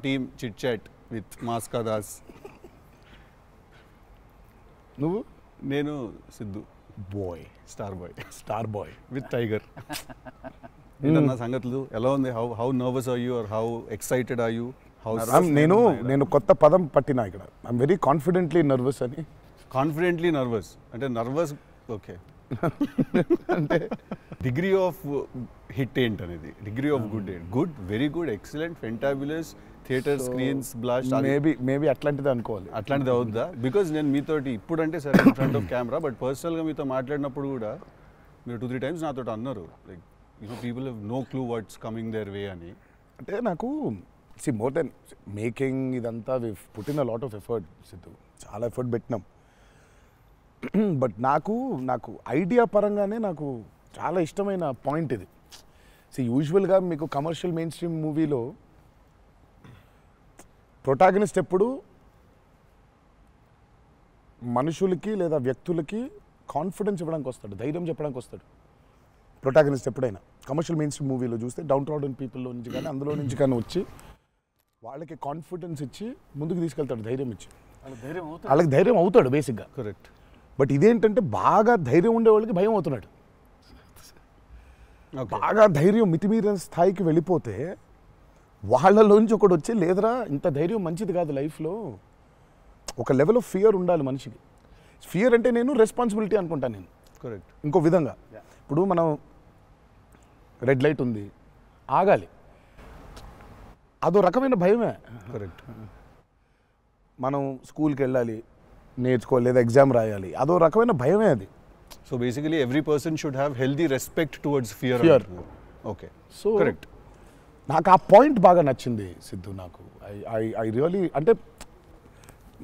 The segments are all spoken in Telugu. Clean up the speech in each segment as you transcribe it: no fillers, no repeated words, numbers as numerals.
team chit chat with Maska Das. నువ్వు? నేను Siddhu boy, star boy with with Tiger. ఏంటన్నా సంగతులు ఎలా ఉంది? How nervous are you are how excited are you? నేను కొత్త పదం పట్టినా ఇక్కడ. ఐఎమ్ వెరీ కాన్ఫిడెంట్లీ నర్వస్ అని. కాన్ఫిడెంట్లీ నర్వస్ అంటే నర్వస్ ఓకే అంటే డిగ్రీ ఆఫ్ హిట్ ఏంటి అనేది, డిగ్రీ ఆఫ్ గుడ్ ఏంటి? Good, very good, excellent, fantabulous, theatre screens blast, maybe అట్లాంటిది అనుకోవాలి. అట్లాంటిది అవుద్దా? బికాజ్ నేను మీతోటి ఇప్పుడు అంటే సరే in front of camera, but పర్సనల్గా మీతో మాట్లాడినప్పుడు కూడా మీరు 2-3 times నాతో అన్నారు like people have no clue what's coming their way అని. అంటే నాకు మోర్ దెన్ మేకింగ్ ఇదంతా we put in a lot of effort Siddhu, చాలా ఎఫర్ట్ పెట్టినాం. బట్ నాకు ఐడియా పరంగానే నాకు చాలా ఇష్టమైన పాయింట్ ఇది. యూజువల్గా మీకు కమర్షియల్ మెయిన్ స్ట్రీమ్ మూవీలో ప్రొటాగనిస్ట్ ఎప్పుడు మనుషులకి లేదా వ్యక్తులకి కాన్ఫిడెన్స్ ఇవ్వడానికి వస్తాడు, ధైర్యం చెప్పడానికి వస్తాడు ప్రొటాగనిస్ట్ ఎప్పుడైనా. కమర్షియల్ మెయిన్ స్ట్రీమ్ మూవీలో చూస్తే డౌన్ ట్రాడన్ పీపుల్లో నుంచి కానీ అందులో నుంచి కానీ వచ్చి వాళ్ళకి కాన్ఫిడెన్స్ ఇచ్చి ముందుకు తీసుకెళ్తాడు, ధైర్యం ఇచ్చి. వాళ్ళకి ధైర్యం అవుతాడు బేసిక్గా. కరెక్ట్. బట్ ఇదేంటంటే బాగా ధైర్యం ఉండే వాళ్ళకి భయం అవుతున్నాడు. బాగా ధైర్యం మితిమీరిన స్థాయికి వెళ్ళిపోతే వాళ్ళలోంచి ఒకడు వచ్చి లేదురా ఇంత ధైర్యం మంచిది కాదు లైఫ్లో, ఒక లెవెల్ ఆఫ్ ఫియర్ ఉండాలి మనిషికి. ఫియర్ అంటే నేను రెస్పాన్సిబిలిటీ అనుకుంటాను నేను. కరెక్ట్. ఇంకో విధంగా ఇప్పుడు మనం రెడ్ లైట్ ఉంది, ఆగాలి, అదో రకమైన భయమే. కరెక్ట్. మనం స్కూల్కి వెళ్ళాలి, నేర్చుకోవాలి, లేదా ఎగ్జామ్ రాయాలి, అదో రకమైన భయమే అది. So basically every person should have healthy respect towards fear. Okay. So correct. నాకు ఆ పాయింట్ బాగా నచ్చింది సిద్ధు. నాకు ఐ రియలీ అంటే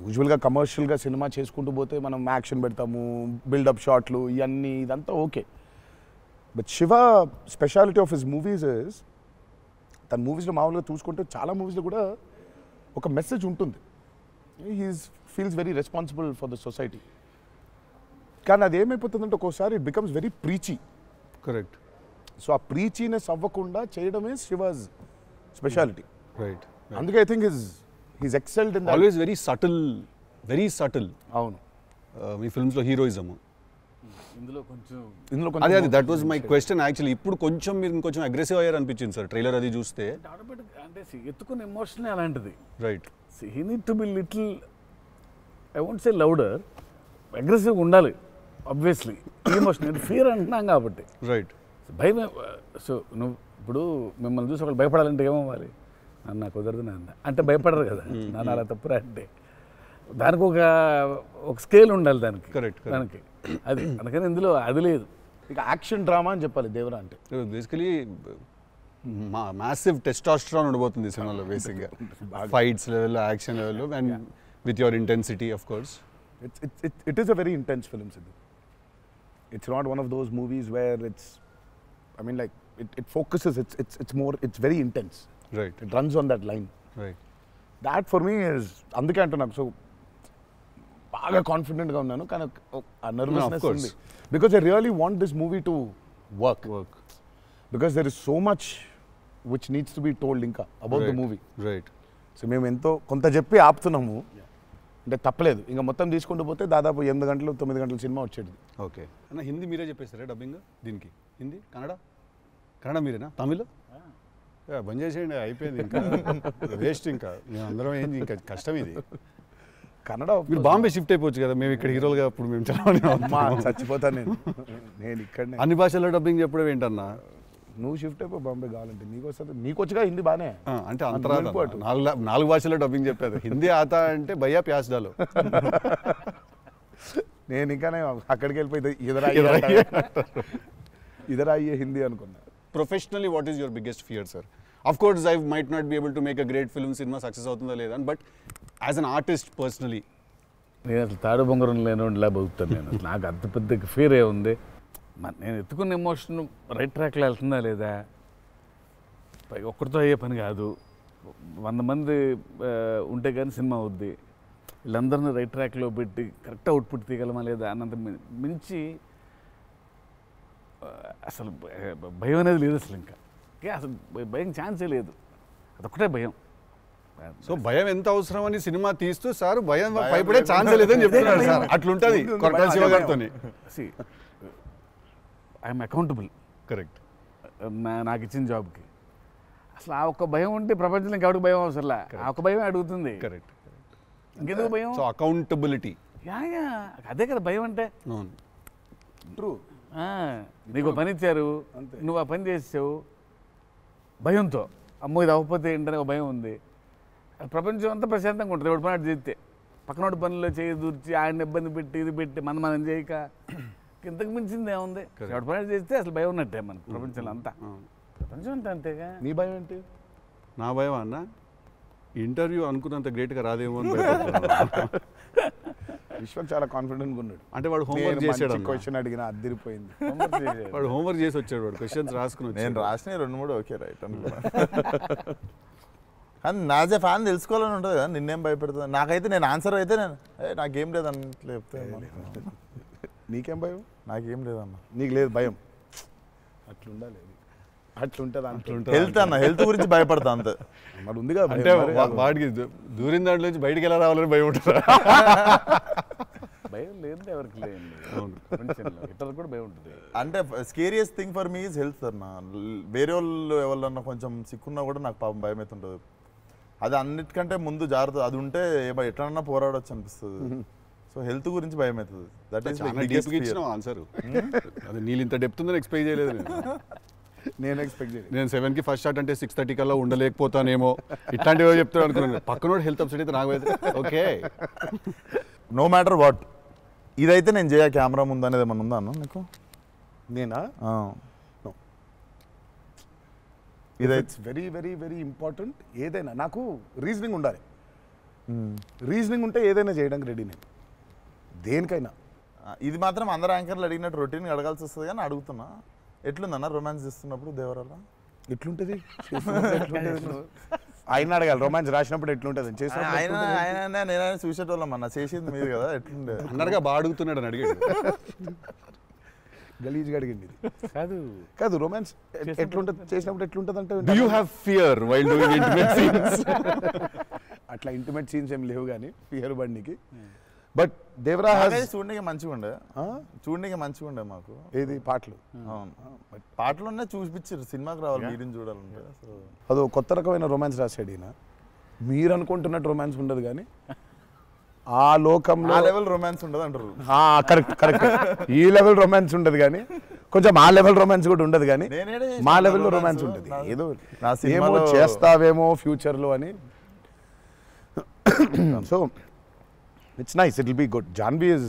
యూజువల్గా కమర్షియల్గా సినిమా చేసుకుంటూ పోతే మనం యాక్షన్ పెడతాము, బిల్డప్ షాట్లు, ఇవన్నీ ఇదంతా okay. But Shiva speciality of his movies is, తన మూవీస్లో మామూలుగా చూసుకుంటే చాలా మూవీస్లో కూడా ఒక మెసేజ్ ఉంటుంది. Feels very responsible for the society. కానీ అది ఏమైపోతుందంటే ఒక్కోసారి it becomes very preachy. Correct. So ఆ ప్రీచీనెస్ అవ్వకుండా చేయడమే శివాజ్ స్పెషాలిటీ. రైట్. అందుకే I think he's excelled in always very subtle. అవును. మీ ఫిల్మ్స్లో హీరోయిజం ఇందులో అదే that was my question actually. ఇప్పుడు కొంచెం మీరు ఇంకొంచెం అగ్రెసివ్ అయ్యారు అనిపించింది సార్ ట్రైలర్ అది చూస్తే. అంటే ఎత్తుకున్న ఎమోషన్ అలాంటిది. Right. He need to be little, I won't say louder, aggressive ఉండాలి ఆబ్వియస్లీ. ఎమోషన్ ఫియర్ అంటున్నాం కాబట్టి. రైట్. భయం. సో నువ్వు ఇప్పుడు మిమ్మల్ని చూసి ఒకళ్ళు భయపడాలంటే ఏమవ్వాలి? నాన్న కుదరదు నాన్న అంటే భయపడరు కదా. నాన్న అలా తప్పురా అంటే దానికి ఒక స్కేల్ ఉండాలి దానికి. కరెక్ట్. దానికి అది అందుకని ఇందులో అది లేదు. ఇక యాక్షన్ డ్రామా అని చెప్పాలి దేవరా అంటే. బేసికలీ మ్యాసివ్ టెస్టాస్టెరాన్ ఉండబోతుంది సినిమాలో బేసిక్గా. ఫైట్స్ లెవెల్లో, యాక్షన్ లెవెల్లో, and with your intensity of course. It is a very intense film, Sidhu. It's not one of those movies where it's, I mean, like it focuses. It's more. It's very intense. Right. It runs on that line. Right. That for me is అందుకే అంటున్నాను. సో బాగా కాన్ఫిడెంట్గా ఉన్నాను, కానీ ఆ నర్వస్నెస్ ఉంది. Because I really want this movie to work. Because there is so much which needs to be told ఇంకా about the movie. Right. So మేము ఎంతో కొంత చెప్పి ఆపుతున్నాము అంటే తప్పలేదు. ఇంకా మొత్తం తీసుకుంటూ పోతే దాదాపు 8 గంటలు 9 గంటల సినిమా వచ్చేది. ఓకే అన్న, హిందీ మీరే చెప్పేస్తారా డబ్బింగ్ దీనికి? హిందీ, కన్నడ మీరేనా? తమిళ్ బంద్ చేసేయండి, అయిపోయింది ఇంకా వేస్ట్. ఇంకా మేము అందరం ఏంది, ఇంకా కష్టం ఇది. కన్నడ మీరు బాంబే షిఫ్ట్ అయిపోవచ్చు కదా, మేము ఇక్కడ హీరోలుగా అప్పుడు మేము చచ్చిపోతాను నేను ఇక్కడ. అన్ని భాషల్లో డబ్బింగ్ చెప్పడం ఏంటన్నా? నువ్వు షిఫ్ట్ అయిపో బాంబే కావాలంటే. నీకు వస్తుంది, నీకు వచ్చుగా హిందీ బాగానే. అంటే అంతరా 4 భాషల్లో డబ్బింగ్ చెప్పారు. హిందీ ఆతా అంటే భయ్యా ప్యాస్ డాలో. నేను ఇంకానే అక్కడికి వెళ్ళిపోయి ఇదరా అయ్యే హిందీ అనుకున్నా. Professionally what is your biggest fear sir? Of course I might not be able to make a great film, cinema success అవుతుందా లేదా, but as an artist personally నేను అసలు తాడు బొంగరం లేనిలా బతుకుతాను నేను. నాకు అంత పెద్ద ఫియర్ ఏ ఉంది. నేను ఎత్తుకున్న ఎమోషన్ రైట్ ట్రాక్లో వెళ్తుందా లేదా, పైగా ఒక్కరితో అయ్యే పని కాదు. 100 మంది ఉంటే కానీ సినిమా అవుద్ది. వీళ్ళందరినీ రైట్ ట్రాక్లో పెట్టి కరెక్ట్ అవుట్పుట్ తీయగలమా లేదా అన్నంత మించి అసలు భయం అనేది లేదు అసలు. ఇంకా అసలు భయం ఛాన్సే లేదు. అదొక్కటే భయం. సో భయం ఎంత అవసరం అని సినిమా తీస్తూ సార్ భయం భయపడే ఛాన్స్ లేదని చెప్తున్నాడు సార్. అట్లుంటది కొరటాల శివ గారితో. I'm accountable. కరెక్ట్. నాకు ఇచ్చిన జాబ్కి అసలు ఆ ఒక్క భయం ఉంటే ప్రపంచంలో ఇంకెవరికి భయం అవసరంలా. ఆ ఒక్క భయం అడుగుతుంది. కరెక్ట్. ఇంకెందుకు భయం? So accountability. యా అదే కదా భయం అంటే. ట్రూ. నీకు పని ఇచ్చారు, నువ్వు ఆ పని చేసావు భయంతో, అమ్మో ఇది అవ్వకపోతే ఏంటనే ఒక భయం ఉంది. ప్రపంచం అంతా ప్రశాంతంగా ఉంటుంది ఎవడు పని అటు చేస్తే. పక్కనోడి పనుల్లో చేయి దూర్చి ఆయన ఇబ్బంది పెట్టి ఇది పెట్టి మనం చేయక ఇంతకు మించింది ఏముంది? ఎవడు పని చేస్తే అసలు భయం ఉన్నట్టే మనకు ప్రపంచంలో అంతా. ప్రపంచం అంతా అంతేగా. నీ భయం ఏంటి? నా భయం అన్న ఇంటర్వ్యూ అనుకున్నంత గ్రేట్గా రాదేమో అని భయపడుతున్నాను. విశ్వక్ చాలా కాన్ఫిడెంట్గా ఉన్నాడు. అంటే వాడు హోంవర్క్ చేసాడు. క్వశ్చన్ అడిగినా అదిరిపోయింది. వాడు హోంవర్క్ చేసి వచ్చాడు. వాడు క్వశ్చన్స్ రాసుకుని నేను రాసిన 2-3 ఓకే రైట్ అనుకున్నా. కానీ నాజే ఫ్యాన్ తెలుసుకోవాలని ఉంటుంది కదా, నిన్నేం భయపెడుతుంది. నాకైతే నేను ఆన్సర్ అయితే నేను నాకేం లేదన్న చెప్తే నీకేం భయం? నాకేం లేదన్న. నీకు లేదు భయం? అట్లుండాలి. అట్లుంటుంది. హెల్త్ అన్న, హెల్త్ గురించి భయపడతా అంతే. మరి ఉంది కదా అంటే వాడికి దూరిన దాంట్లో నుంచి బయటికి ఎలా రావాలని భయం ఉంటుంది. భయం లేదు ఎవరికి లేదండి ప్రపంచంలో. ఇతరులకు కూడా భయం ఉంటుంది. అంటే scariest thing for me is health అన్న. వేరే వాళ్ళు ఎవరన్నా కొంచెం సిక్కున్నా కూడా నాకు పాపం భయం అవుతుంటుంది. అది అన్నిటికంటే ముందు జాగ్రత్త. అది ఉంటే ఎట్లన్నా పోరాడొచ్చు అనిపిస్తుంది. సో హెల్త్ గురించి భయం అవుతుంది. That is answer. అది నీళ్ళు ఇంత డెప్త్ ఉందని ఎక్స్పెక్ట్ చేయలేదు నేను ఎక్స్పెక్ట్ చేయలేదు. నేను 7కి ఫస్ట్ స్టార్ట్ అంటే 6:30 కల్లా ఉండలేకపోతానేమో ఇట్లాంటివి చెప్తాను అనుకున్నాను. పక్కనోడు హెల్త్ అప్సెట్ అయితే నాకు ఓకే. నో మ్యాటర్ వాట్ ఇదైతే నేను చేయ కెమెరా ముందు అనేది ఏమన్నా ఉందా అన్న నీకు? నేనా? ఇదైతే వెరీ వెరీ వెరీ ఇంపార్టెంట్. ఏదైనా నాకు రీజనింగ్ ఉండాలి. రీజనింగ్ ఉంటే ఏదైనా చేయడానికి రెడీ నేను, దేనికైనా. ఇది మాత్రం అందరు యాంకర్లు అడిగినట్టు రొటీన్గా అడగాల్సి వస్తుంది కానీ అడుగుతున్నా. ఎట్లుందన్న రొమాన్స్ చేస్తున్నప్పుడు దేవరాల? ఎట్లుంటుంది? ఆయన అడగాలి. రొమాన్స్ రాసినప్పుడు ఎట్లుంటుంది? ఆయన నేను చూసేటోళ్ళం అన్న, చేసింది మీరు కదా, ఎట్లుండే అన్నట్టుగా బాగా అడుగుతున్నాడు అని అడిగాడు. గలీజ్గా అడిగింది. కాదు కాదు రొమాన్స్ ఎట్లుంటుంది చేసినప్పుడు ఎట్లుంటుంది అంటే Do you have fear while doing intimate scenes? అట్లా ఇంటిమేట్ సీన్స్ ఏం లేవు కానీ ఫియర్ బండికి. బట్ దేవరా చూడడానికి మంచిగా ఉండే మాకు. ఏది పాటలు? అవును, పాటలున్నా చూపించారు. సినిమాకి రావాలి మీరిని చూడాలంటే. అదో కొత్త రకమైన రొమాన్స్ రాశాడు ఈయన. మీరు అనుకుంటున్నట్టు రొమాన్స్ ఉండదు కానీ ఆ లోకంలో లెవెల్ రొమాన్స్ ఉండదు అంటారు. Correct correct. ఈ లెవెల్ రొమాన్స్ ఉండదు కానీ కొంచెం ఆ లెవెల్ రొమాన్స్ కూడా ఉండదు కానీ మా లెవెల్లో రొమాన్స్ ఉంటుంది. ఏదో ఏమో చేస్తావేమో ఫ్యూచర్లో అని. So it's nice, it will be good. Janhvi is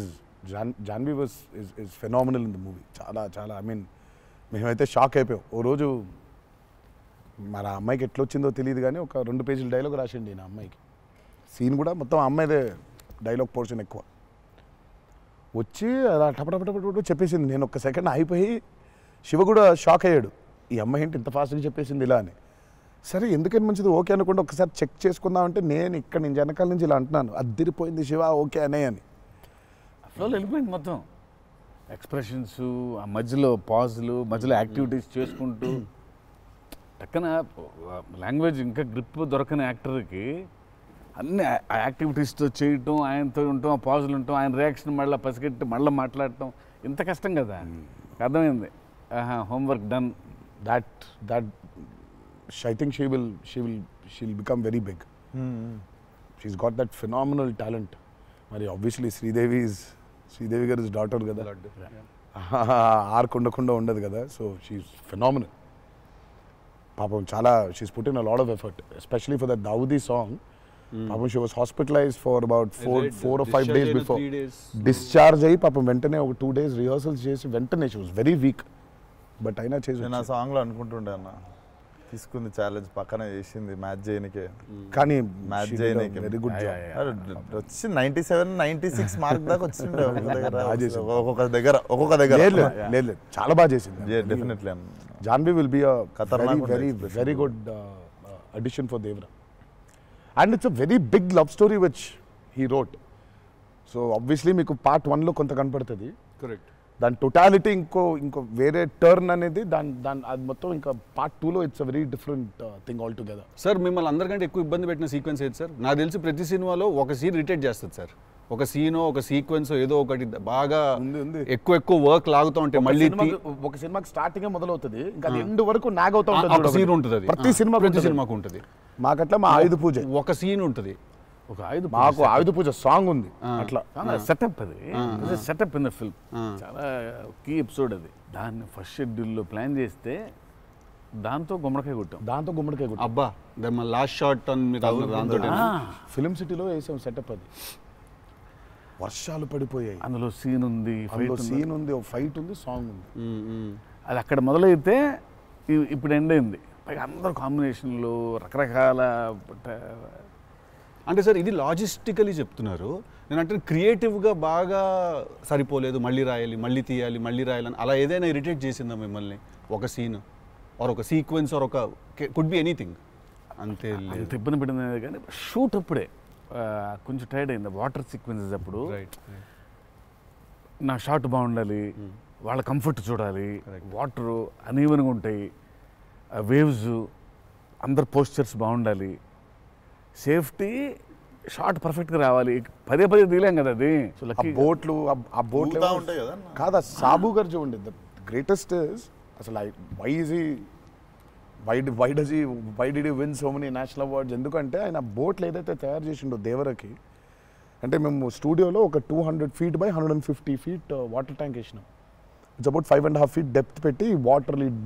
phenomenal in the movie. చాలా చాలా ఐ మీన్ మేమైతే షాక్ అయిపోయాం. ఓ రోజు మరి ఆ అమ్మాయికి ఎట్లా వచ్చిందో తెలియదు కానీ ఒక 2 పేజీల డైలాగ్ రాసిండి నా అమ్మాయికి. సీన్ కూడా మొత్తం అమ్మాయిదే డైలాగ్ పోర్షన్ ఎక్కువ. వచ్చి అలా టపటపటపట చెప్పేసింది. నేను ఒక్క సెకండ్ అయిపోయి శివ కూడా షాక్ అయ్యాడు. ఈ అమ్మాయి ఏంటి ఇంత ఫాస్ట్గా చెప్పేసింది ఇలా అని. సరే ఎందుకని మంచిది ఓకే అనుకుంటే ఒకసారి చెక్ చేసుకుందామంటే నేను ఇక్కడ నుంచి వెనకాల నుంచి ఇలా అంటున్నాను, అద్దిరిపోయింది శివ ఓకే అనే అని. ఫ్లోలో వెళ్ళిపోయింది మొత్తం. ఎక్స్ప్రెషన్స్, ఆ మధ్యలో పాజులు, మధ్యలో యాక్టివిటీస్ చేసుకుంటూ టక్కన లాంగ్వేజ్ ఇంకా గ్రిప్ దొరకని యాక్టర్కి అన్ని ఆ యాక్టివిటీస్తో చేయటం, ఆయనతో ఉండటం, ఆ పాజులు ఉండటం, ఆయన రియాక్షన్ మళ్ళీ పసిగట్టి మళ్ళీ మాట్లాడటం ఇంత కష్టం కదా. అర్థమైంది. Homework done. That I think she'll become very big. She's got that phenomenal talent. మరి obviously శ్రీదేవి గారి డాటర్ కదా, ఆర్క్ ఉండదు కదా. So she's phenomenal. పాపం చాలా she's put in a lot of effort, especially for that Daavudi song. పాపం she was hospitalized for about 4 or 5 days before discharge అయ్యి పాపం వెంటనే ఒక 2 days రిహర్సల్స్ చేసి వెంటనే she was very weak. But అయినా చేసి నేను ఆ సాంగ్లో అనుకుంటుండే అన్న, తీసుకుంది ఛాలెంజ్ పక్కన చేసింది మ్యాచ్ చేయనికే. కానీ మ్యాచ్ చేయనికే వెరీ గుడ్ జాబ్. వచ్చి 97, 96 మార్క్ దాకా వచ్చిండే ఒక్కొక్క దగ్గర. లేదు చాలా బాగా చేసింది. Definitely Janhvi will be very good addition for Devara. And it's a very big love story which he wrote. So obviously మీకు పార్ట్ 1లో కొంత కనపడుతుంది. కరెక్ట్. దాని టోటాలిటీ ఇంకో వేరే టర్న్ అనేది దాని అది మొత్తం ఇంకా పార్ట్ 2లో it's a very different thing all together. Sir మిమ్మల్ని అందరికంటే ఎక్కువ ఇబ్బంది పెట్టిన సీక్వెన్స్ ఏది సార్? నాకు తెలిసి ప్రతి సినిమాలో ఒక సీన్ రిటేట్ చేస్తుంది సార్. ఒక సీనో ఒక సీక్వెన్స్ ఏదో ఒకటి బాగా ఎక్కువ వర్క్ లాగుతూ ఉంటే మళ్ళీ ఒక సినిమాకి స్టార్టింగ్ మొదలవుతుంది ఇంకా ఎండ్ వరకు నాగ్ అవుతా ఉంటుంది. సీన్ ఉంటుంది, ప్రతి సినిమాకు ఉంటుంది. మాకట్లా మా ఆయుధ పూజ ఒక సీన్ ఉంటుంది, మాకు ఆయుధ పూజ సాంగ్ ఉంది. అట్లా సెటప్ అది సెటప్ ఇన్ ద ఫిల్మ్ చాలా కీ ఎపిసోడ్ అది. దాన్ని ఫస్ట్ షెడ్యూల్లో ప్లాన్ చేస్తే దాంతో గుమ్మడికాయ కొట్టాం. అబ్బా లాస్ట్ షాట్ దాంతో ఫిలిం సిటీలో వేసాం సెటప్. అది వర్షాలు పడిపోయాయి, అందులో సీన్ ఉంది, ఫైట్ ఉంది, సాంగ్ ఉంది. అది అక్కడ మొదలైతే ఇప్పుడు ఎండ్ అయింది. పైగా అందరూ కాంబినేషన్లు రకరకాల. అంటే సార్ ఇది లాజిస్టికలీ చెప్తున్నారు, నేను అంటే క్రియేటివ్గా బాగా సరిపోలేదు, మళ్ళీ రాయాలి, మళ్ళీ తీయాలి, మళ్ళీ రాయాలని అలా ఏదైనా ఇరిటేట్ చేసిందా మిమ్మల్ని? ఒక సీన్ ఆర్ ఒక సీక్వెన్స్ ఆర్ ఒక కుడ్ బి ఎనీథింగ్ అంతే అంత ఇబ్బంది పడింది. కానీ షూట్ అప్పుడే కొంచెం టైర్డ్ అయింది. వాటర్ సీక్వెన్సెస్ అప్పుడు నా షాట్ బాగుండాలి, వాళ్ళ కంఫర్ట్ చూడాలి, వాటరు అనీవెన్గా ఉంటాయి, వేవ్స్, అందరు పోస్చర్స్ బాగుండాలి, సేఫ్టీ షాట్ పర్ఫెక్ట్గా రావాలి. పదే తీయలేం కదా అది. సో బోట్లు ఉంటాయి కదా కాదా. సాబు గారు చూడండి, ద గ్రేటెస్ట్ అసలు why did you win so many national awards? ఎందుకంటే ఆయన బోట్లు ఏదైతే తయారు చేసిండో దేవరకి, అంటే మేము స్టూడియోలో ఒక 200 feet by 150 feet water tank వేసినాం. ఇట్స్ అబౌట్ 5.5 feet డెప్త్ పెట్టి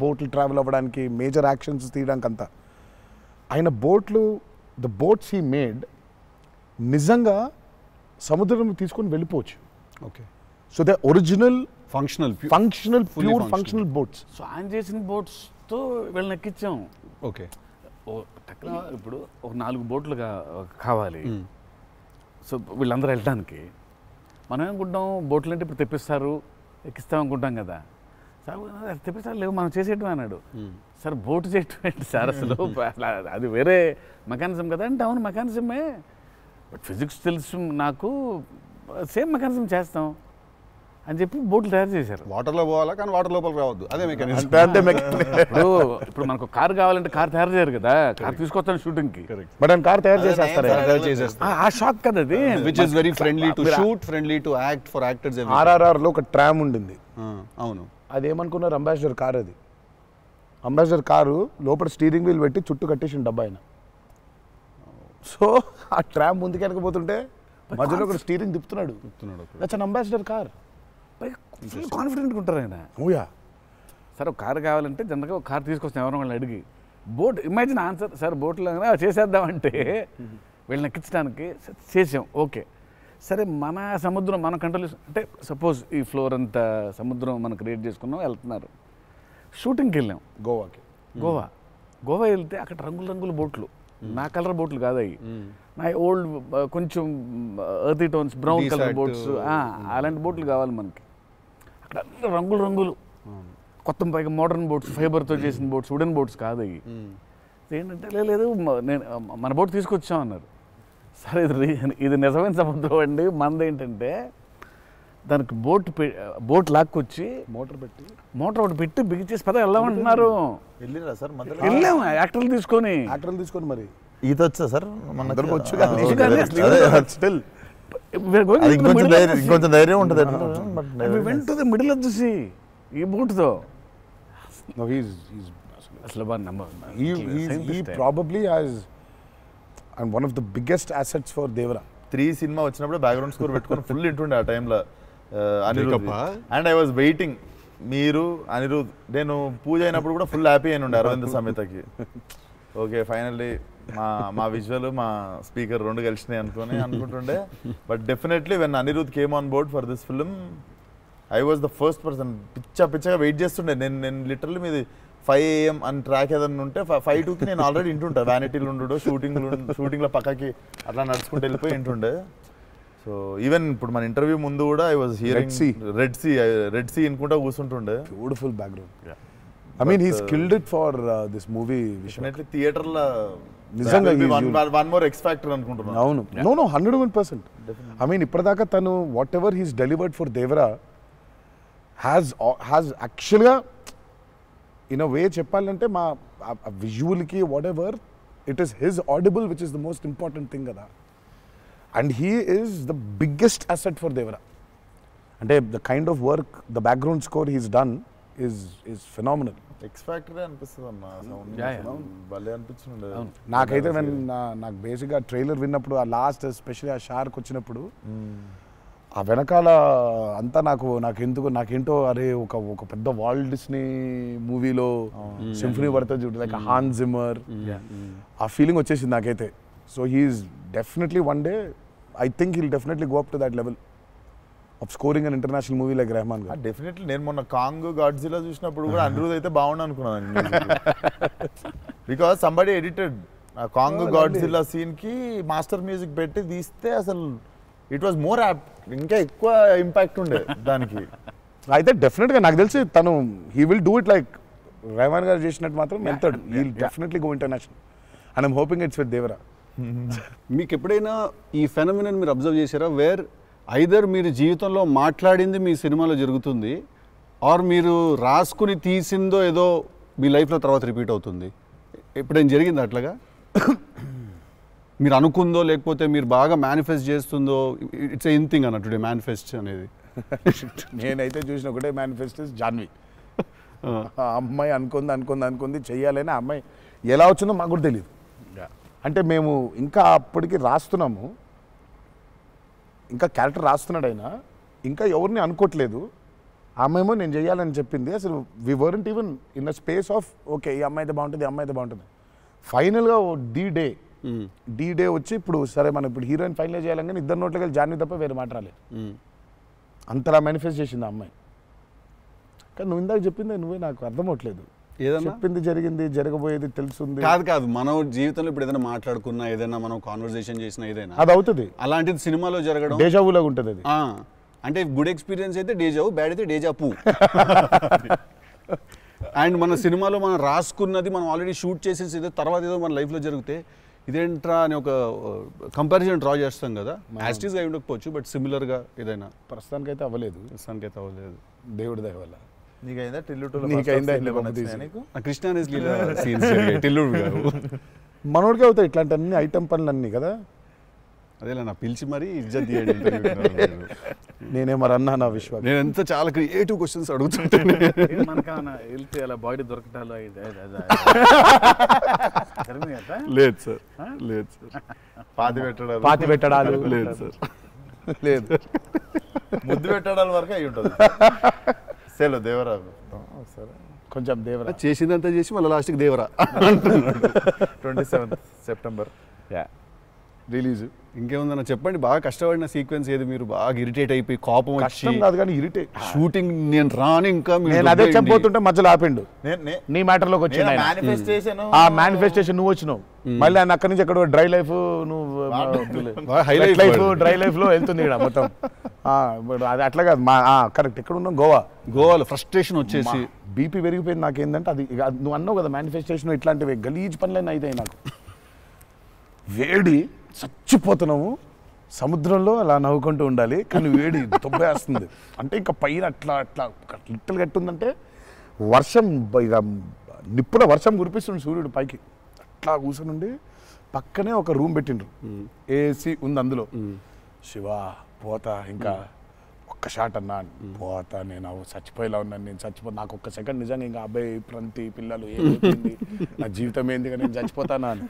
బోట్లు ట్రావెల్ అవ్వడానికి, మేజర్ యాక్షన్స్ తీయడానికి అంతా. ఆయన ద బోట్స్ హీ మేడ్ నిజంగా సముద్రం తీసుకొని వెళ్ళిపోవచ్చు. Okay, so they original functional pure functional boats. So ఆయన చేసిన బోట్స్తో వీళ్ళని ఎక్కించాం. ఓకే, ఇప్పుడు ఒక 4 బోట్లు కావాలి. సో వీళ్ళందరూ వెళ్ళడానికి మనం ఏమనుకుంటాం, బోట్లు అంటే ఇప్పుడు తెప్పిస్తారు, ఎక్కిస్తాం అనుకుంటాం కదా. సార్ తెప్పిస్తారు, లేవు మనం చేసేయటం అన్నాడు. సార్ బోటు చేయటం ఏంటి సార్ అసలు, అది వేరే మెకానిజం కదా అంటే. అవును మెకానిజమే, బట్ ఫిజిక్స్ తెలుసు నాకు, సేమ్ మెకానిజం చేస్తాం అని చెప్పి బోట్లు తయారు చేశారు. వాటర్లో పోవాలా కానీ వాటర్ లోపలికి రావద్దు, అదే మెకానిజం. ఇప్పుడు మనకు కార్ కావాలంటే కార్ తయారు చేయరు కదా, కార్ తీసుకొస్తాను షూటింగ్కి, బట్ ఆయన కార్ తయారు చేసేస్తారు. ఆ షాక్ కదా అది. Which is very friendly to shoot, friendly to act for actors. RRR లో ఒక ట్రామ్ ఉండింది. అవును, అదేమనుకున్నారు, అంబాసిడర్ కార్. అది అంబాసిడర్ కారు లోపల స్టీరింగ్ వీల్ పెట్టి చుట్టూ కట్టేసిన డబ్బా ఆయన. సో ఆ ట్రామ్ ముందుకు వెనకపోతుంటే మధ్యలో ఒక స్టీరింగ్ తిప్పుతున్నాడు. That's an Ambassador car. Full కాన్ఫిడెంట్గా ఉంటారు ఆయన. ఓయా సార్ ఒక కారు కావాలంటే జనరల్గా ఒక కారు తీసుకొస్తాం ఎవరైనా వాళ్ళని అడిగి. బోట్ ఇమాజిన్ ఆన్సర్, సార్ బోట్లో చేసేద్దామంటే వీళ్ళని ఎక్కించడానికి చేసాం. ఓకే సరే, మన సముద్రం మన కంట్రోల్ అంటే సపోజ్ ఈ ఫ్లోర్ అంతా సముద్రం మనం క్రియేట్ చేసుకున్నాం, వెళ్తున్నారు. షూటింగ్కి వెళ్ళాం గోవా వెళ్తే అక్కడ రంగుల బోట్లు, నా కలర్ బోట్లు కాదు అవి, నా ఓల్డ్ కొంచెం ఎర్తీ టోన్స్, బ్రౌన్ కలర్ బోట్స్, అలాంటి బోట్లు కావాలి మనకి. అక్కడ రంగులు కొత్త పైగా మోడర్న్ బోట్స్, ఫైబర్తో చేసిన బోట్స్, వుడెన్ బోట్స్ కాదు అవి. ఏంటంటే లేదు నేను మన బోట్ తీసుకొచ్చాం అన్నారు. సరే ఇది నిజమైన సముద్రం అండి, మనది ఏంటంటే దానికి బోట్ లాక్కొచ్చి మోటార్ ఒకటి పెట్టి బిగించేసి పద వెళ్దామంటున్నారు. వెళ్ళాము యాక్టర్లు తీసుకొని మరి ఈత వచ్చా సార్? ఇంకొంచెం ధైర్యం ఉంటుంది. మిడిల్ ఆఫ్ ది సీ ఈ బోట్తో అసలు probably has and one of the biggest assets for Devara. 3 cinema వచ్చినప్పుడు బ్యాక్గ్రౌండ్ స్కోర్ పెట్టుకొని ఫుల్ ఇంటుండే ఆ టైంలో Anirudh. And I was waiting, మీరు అనిరుద్ నేను పూజ అయినప్పుడు కూడా ఫుల్ హ్యాపీ అయిన ఉండే అరవింద్ సమేతకి. ఓకే ఫైనల్లీ మా విజువల్ మా స్పీకర్ 2 కలిసినాయి అనుకుంటుండే. But definitely when Anirudh came on board for this film I was the first person. పిచ్చగా వెయిట్ చేస్తుండే. నేను లిటరల్లీ మీది 5 AM అని ట్రాక్ ఏదన్నా ఉంటే 5:02కి నేను ఆల్రెడీ ఇంటుంటా. వ్యానిటీలు ఉండు, షూటింగ్లో పక్కకి అట్లా నడుచుకుంటూ వెళ్ళిపోయి ఇంటుండే. సో ఈవెన్ ఇప్పుడు మన ఇంటర్వ్యూ ముందు కూడా I was hearing Red Sea అనుకుంటా కూర్చుంటుండే. Beautiful background. I mean he skilled it for this movie. Definitely థియేటర్లో నిజంగా వన్ మోర్ ఎక్స్ ఫ్యాక్టర్ అనుకుంటున్నాను. అవును, నో 101%. ఐ మీన్ ఇప్పటిదాకా తను whatever he's delivered for Devara has యాక్చువల్గా ఇన్ అ వే చెప్పాలంటే మా విజువల్కి whatever it is his audible which is the most important thing కదా. And he is the biggest asset for Devara. అంటే the kind of work the background score he's done is phenomenal. X factory అనిపిస్తుంది అన్న సౌండ్ భలే అనిపించింది. నాకైతే నాకు బేసిక్గా ట్రైలర్ విన్నప్పుడు ఆ లాస్ట్ ఎస్పెషల్లీ ఆ షార్క్ వచ్చినప్పుడు ఆ వెనకాల అంతా నాకేంటో అరే ఒక పెద్ద వాల్ట్ డిస్నీ మూవీలో సింఫనీ పడుతుంది చూడు, లైక్ హాన్ జిమ్మర్, ఆ ఫీలింగ్ వచ్చేసింది నాకైతే. So he's definitely one day I think he'll definitely go up to that level of scoring an international movie like Rahman garu. Definitely నేను మొన్న కాంగ్ గాడ్జిల్లా చూసినప్పుడు కూడా అనిరుద్ అయితే బాగుండు అనుకున్నాను, బికాస్ సంబడి ఎడిటెడ్ ఆ కాంగ్ గాడ్జిల్లా సీన్ కి మాస్టర్ మ్యూజిక్ పెట్టి తీస్తే అసలు ఇట్ వాజ్ మోర్ యాప్ట్, ఇంకా ఎక్కువ ఇంపాక్ట్ ఉండే దానికి. అయితే డెఫినెట్గా నాకు తెలిసి తను he will do it like Rahman garu చేసినట్టు మాత్రం వెళ్తాడు. He will definitely go international and I'm hoping it's with Devara. మీకు ఎప్పుడైనా ఈ ఫెనమినన్ మీరు అబ్జర్వ్ చేశారా, వేర్ ఐదర్ మీరు జీవితంలో మాట్లాడింది మీ సినిమాలో జరుగుతుంది, ఆర్ మీరు రాసుకుని తీసిందో ఏదో మీ లైఫ్లో తర్వాత రిపీట్ అవుతుంది? ఎప్పుడైనా జరిగింది అట్లాగా? మీరు అనుకుందో లేకపోతే మీరు బాగా మేనిఫెస్ట్ చేస్తుందో? ఇట్స్ ఎన్ థింగ్ అన్న టుడే మేనిఫెస్ట్ అనేది. నేనైతే చూసిన ఒకటే మేనిఫెస్ట్ జాన్వి. ఆ అమ్మాయి అనుకుంది చెయ్యాలని, ఆ అమ్మాయి ఎలా వచ్చిందో మాకు కూడా తెలియదు. అంటే మేము ఇంకా అప్పటికి రాస్తున్నాము, ఇంకా క్యారెక్టర్ రాస్తున్నాడు ఆయన, ఇంకా ఎవరిని అనుకోవట్లేదు. ఆ అమ్మాయేమో నేను చెయ్యాలని చెప్పింది. అసలు we weren't even in a space of okay ఈ అమ్మాయి అయితే బాగుంటుంది. ఫైనల్గా డీ డే వచ్చి ఇప్పుడు సరే మనం ఇప్పుడు హీరోయిన్ ఫైనల్ చేయాలని, కానీ ఇద్దరు నోట్లకి వెళ్ళి జాన్వి తప్ప వేరే మాట రాలేదు. అంతలా మేనిఫెస్ట్ చేసింది ఆ అమ్మాయి. కానీ నువ్వు ఇందాక చెప్పింది నువ్వే నాకు అర్థం అవట్లేదు. చెప్పింది జరిగింది, జరగబోయేది తెలుస్తుంది. కాదు మనం జీవితంలో ఇప్పుడు ఏదైనా మాట్లాడుకున్నా, ఏదైనా మనం కాన్వర్సేషన్ చేసినా, ఏదైనా అది అవుతుంది. అలాంటిది సినిమాలో జరగడం డేజావులాగా ఉంటుంది అది. అంటే గుడ్ ఎక్స్పీరియన్స్ అయితే డేజావు, బ్యాడ్ అయితే డేజాపు. అండ్ మన సినిమాలో మనం రాసుకున్నది మనం ఆల్రెడీ షూట్ చేసేసి తర్వాత ఏదో మన లైఫ్లో జరిగితే ఇదేంట్రా అని ఒక కంపారిజన్ డ్రా చేస్తాం కదా. యాస్టీస్గా ఉండకపోవచ్చు, బట్ సిమిలర్గా ఏదైనా. ప్రస్తుతానికైతే అవ్వలేదు. దేవుడి దయ వల్ల. నీకైందా కృష్ణ టిల్లుడు గారు మనోడికి అవుతాయి ఇట్లాంటి అన్ని ఐటమ్ పనులన్నీ కదా. అదేలా నా పిలిచి మరీ ఇజ్జత్ తీయండి. నేనే మరి అన్నా నా విశ్వాసం. నేను ఎంత చాలా క్రియేటివ్ క్వశ్చన్స్ అడుగుతుంటాను. వెళ్తే అలా బాడీ దొరకటాలో లేదు సార్, పాతి పెట్టడాలు లేదు సార్, లేదు ముద్దు పెట్టడాల వరకు అయి ఉంటుంది. సెలవు దేవరా సరే కొంచెం దేవరా చేసిందంతా చేసి మళ్ళీ లాస్ట్కి దేవరా 27 సెప్టెంబర్ రిలీజ్. ఇంకేముందన్న చెప్పండి. బాగా కష్టపడిన సీక్వెన్స్ ఏది? మీరు బాగా ఇరిటేట్ అయిపోయి కోపం వచ్చి? కాదు కానీ ఇరిటేట్ షూటింగ్ నేను రాను ఇంకా నేను అదే చెప్పబోతుంటే మధ్యలో ఆపిండు. నీ మ్యాటర్లోకి వచ్చింది ఆ మేనిఫెస్టేషన్. నువ్వు వచ్చినావు మళ్ళీ ఆయన అక్కడి నుంచి ఎక్కడ డ్రై లైఫ్, నువ్వు హైలైట్ లైఫ్ డ్రై లైఫ్ లో వెళ్తుంది ఇక్కడ మొత్తం. అది అట్లా కాదు. కరెక్ట్. ఎక్కడ ఉన్నాం? గోవాలో ఫ్రస్ట్రేషన్ వచ్చేసి బీపీ పెరిగిపోయింది. నాకేందంటే అది నువ్వు అన్నావు కదా మేనిఫెస్టేషన్, ఇట్లాంటివి గలీజ్ పనులన్నీ అయితే నాకు వేడి చచ్చిపోతున్నాము. సముద్రంలో అలా నవ్వుకుంటూ ఉండాలి, కానీ వేడి దొబ్బేస్తుంది. అంటే ఇంకా పైన అట్లా లిట్టలు కట్టుందంటే వర్షం, ఇక నిప్పుల వర్షం కురిపిస్తుంది సూర్యుడు పైకి. అట్లా కూర్చొని పక్కనే ఒక రూమ్ పెట్టిండ్రు, ఏసీ ఉంది అందులో. శివ పోతా, ఇంకా ఒక్క షాట్ అన్నా పోతా, నేను చచ్చిపోయేలా ఉన్నాను, నేను నాకు ఒక్క సెకండ్ నిజంగా ఇంకా అబ్బాయి ప్రంతి పిల్లలు ఏమైపోయింది, నా జీవితం ఏంది, నేను చచ్చిపోతానా అని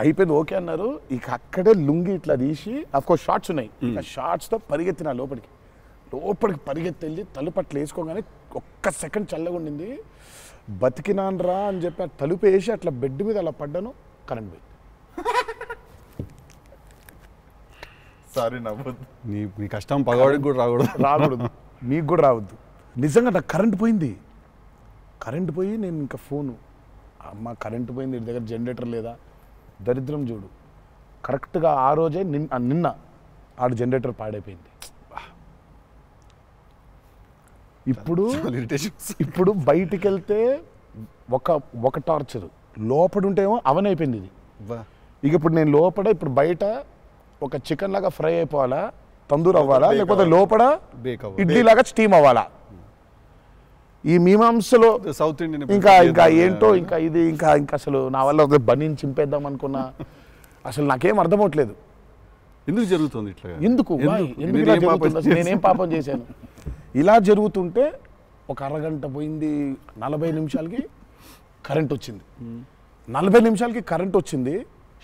అయిపోయింది. ఓకే అన్నారు. ఇక అక్కడే లుంగి ఇట్లా తీసి, అఫ్కోర్స్ షార్ట్స్ ఉన్నాయి, ఆ షార్ట్స్తో పరిగెత్తిన లోపలికి పరిగెత్తి వెళ్ళి తలుపు అట్లా వేసుకోగానే ఒక్క సెకండ్ చల్లగా ఉండింది. బతికినాన్రా అని చెప్పి ఆ తలుపు వేసి అట్లా బెడ్ మీద అలా పడ్డాను, కరెంట్ పోయింది. సారీ నవ్వద్దు, నీ కష్టం పగవాడికి కూడా రాకూడదు, మీకు కూడా రావద్దు. నిజంగా నాకు కరెంట్ పోయి నేను ఇంకా ఫోను, అమ్మ కరెంట్ పోయింది, ఇంటి దగ్గర జనరేటర్ లేదా, దరిద్రం చూడు. కరెక్ట్గా ఆ రోజే నిన్న ఆడు జనరేటర్ పాడైపోయింది. ఇప్పుడు బయటికి వెళ్తే ఒక టార్చర్, లోపడుంటేమో అవన్ అయిపోయింది ఇది. ఇక ఇప్పుడు నేను ఇప్పుడు బయట ఒక చికెన్ లాగా ఫ్రై అయిపోవాలా, తందూరు అవ్వాలా, లేకపోతే లోపల ఇడ్లీ లాగా స్టీమ్ అవ్వాలా, ఈ మీమాంసలో సౌత్ ఇండియన్ ఇంకా ఏంటో ఇంకా ఇది ఇంకా అసలు నా వల్ల బనీని చింపేద్దాం అనుకున్నా అసలు నాకేం అర్థం అవట్లేదు. ఎందుకు జరుగుతుంది ఇట్లా? ఎందుకు ఇలా జరుగుతుంది? అసలు నేనేం పాపం చేశాను? ఇలా జరుగుతుంటే ఒక అరగంట పోయింది, 40 నిమిషాలకి కరెంట్ వచ్చింది. 40 నిమిషాలకి కరెంట్ వచ్చింది,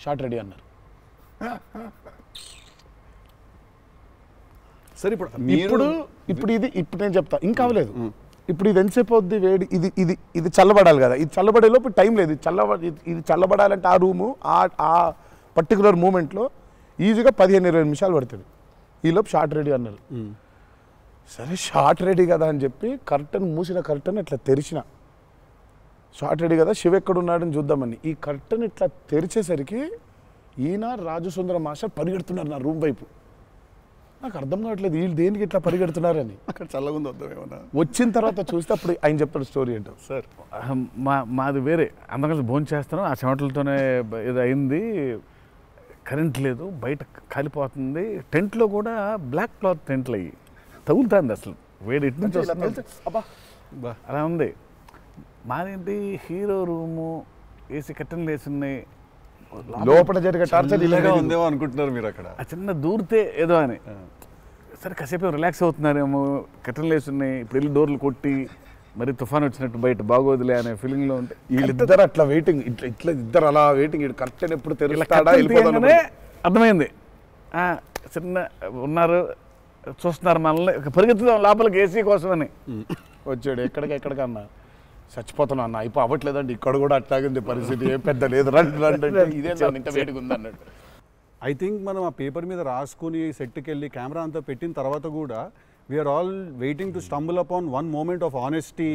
షార్ట్ రెడీ అన్నారు. సరే ఇప్పుడు నేను చెప్తా, ఇంకా అవ్వలేదు. ఇప్పుడు ఇది ఎంతసేపు అవుద్ది వేడి, ఇది చల్లబడాలి కదా, ఇది చల్లబడే లోపు టైం లేదు. ఇది చల్లబడాలంటే ఆ రూము ఆ పర్టికులర్ మూమెంట్లో ఈజీగా 15-20 నిమిషాలు పడుతుంది. ఈలోపు షార్ట్ రెడీ అన్నారు. సరే షార్ట్ రెడీ కదా అని చెప్పి మూసిన కర్టన్ ఇట్లా తెరిచిన. షార్ట్ రెడీ కదా, శివ ఎక్కడున్నాడని చూద్దామని ఈ కర్టన్ ఇట్లా తెరిచేసరికి ఈయన రాజసుందర మాస్టర్ పరిగెడుతున్నారు నా రూమ్ వైపు. నాకు అర్థం కావట్లేదు వీళ్ళు దేనికి ఇట్లా పరిగెడుతున్నారని. అక్కడ చల్లగా ఉంది వద్దామేమన్నా. వచ్చిన తర్వాత చూస్తే అప్పుడు ఆయన చెప్తాడు స్టోరీ ఏంటో. సార్ మాది వేరే, అందరం కలిసి భోజనం చేస్తాను, ఆ చెమటలతోనే ఇది అయింది. కరెంట్ లేదు, బయట కాలిపోతుంది. టెంట్లో కూడా బ్లాక్ క్లాత్ టెంట్లు అయ్యి తగులుతుంది. అసలు వేడి ఇటు నుంచి వస్తుంది, అలా ఉంది. మాదేంటి హీరో రూము, ఏసీ కట్టెలు వేసి ఉన్నాయి, లోపల జరిగే టార్చర్ ఇలాగా ఉందేమో అనుకుంటున్నారు మీరు అక్కడ. ఆ చిన్న దూరితే ఏదో అని. సరే కాసేపు రిలాక్స్ అవుతున్నారేమో, కట్టెలు వేసి ఉన్నాయి, ఇప్పుడు వెళ్ళి డోర్లు కొట్టి మరి తుఫాన్ వచ్చినట్టు బయట బాగోదులే అనే ఫీలింగ్లో ఉంటే వీళ్ళిద్దరు అట్లా వెయిటింగ్, ఇట్లా ఇద్దరు అలా వెయిటింగ్. కర్టెన్ ఎప్పుడు తెరుస్తాడా అర్థమైంది. చిన్న ఉన్నారు, చూస్తున్నారు మనల్ని, పరిగెత్తుదాం లోపలికి ఏసీ కోసమని. వచ్చాడు ఎక్కడికన్నా చచ్చిపోతున్నా అన్న, అయిపో అవ్వట్లేదండి, ఇక్కడ కూడా అట్లాగే ఉంది పరిస్థితి, ఏం పెద్ద లేదు, రండి ఇదే ఇంత వేడిగా ఉంది అన్నట్టు. ఐ థింక్ మనం ఆ పేపర్ మీద రాసుకుని సెట్కి వెళ్ళి కెమెరా అంతా పెట్టిన తర్వాత కూడా we're all waiting to stumble upon one moment of honesty